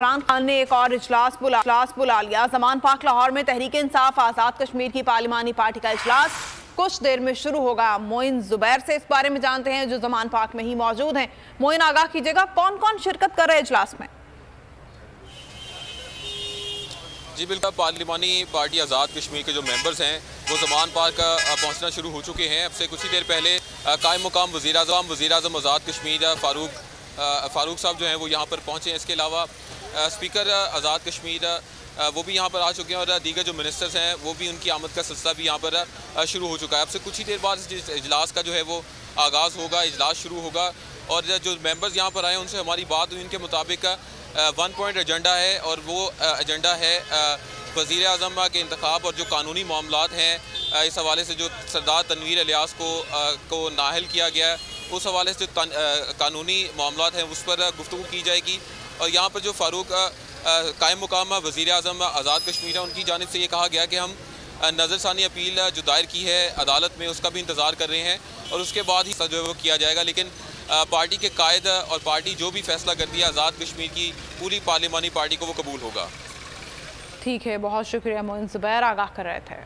इमरान खान ने एक और इजलास बुला लिया। ज़मान पाक लाहौर में तहरीक इंसाफ आज़ाद कश्मीर की पार्लिमानी पार्टी का इजलास कुछ देर में शुरू होगा। मोइन जुबैर से इस बारे में जानते हैं जो ज़मान पाक में ही मौजूद हैं। मोइन, आगाह कीजिएगा, कौन कौन शिरकत कर रहे हैं इजलास में? जी बिल्कुल, पार्लिमानी पार्टी आज़ाद कश्मीर के जो मेंबर्स हैं वो ज़मान पार्क पहुंचना शुरू हो चुके हैं। अब से कुछ ही देर पहले कायम मुकाम वज़ीर आज़म आज़ाद कश्मीर फ़ारूक साहब जो हैं वो यहाँ पर पहुँचे हैं। इसके अलावा स्पीकर आज़ाद कश्मीर वो भी यहाँ पर आ चुके हैं और दीगर जो मिनिस्टर्स हैं वो भी, उनकी आमद का सिलसिला भी यहाँ पर शुरू हो चुका है। अब से कुछ ही देर बाद इस इजलास का जो है वो आगाज़ होगा, इजलास शुरू होगा। और जो मेंबर्स यहाँ पर आए हैं उनसे हमारी बात हुई, उनके मुताबिक 1 पॉइंट एजेंडा है और वो एजेंडा है वज़ीर आज़म के इंतखाब और जो कानूनी मामलात हैं इस हवाले से जो सरदार तनवीर इलियास को नाअहल किया गया है, उस हवाले से जो कानूनी मामलात हैं उस पर गुफ्तगू की जाएगी। और यहाँ पर जो फ़ारूक कायम मुकाम वज़ीर आज़म आज़ाद कश्मीर है, उनकी जानिब से ये कहा गया कि हम नज़रसानी अपील जो दायर की है अदालत में उसका भी इंतज़ार कर रहे हैं और उसके बाद ही जो है वो किया जाएगा। लेकिन पार्टी के कायद और पार्टी जो भी फैसला करती है आज़ाद कश्मीर की पूरी पार्लिमानी पार्टी को वो कबूल होगा। ठीक है, बहुत शुक्रिया मोइन जुबैर, आगाह कर रहे थे।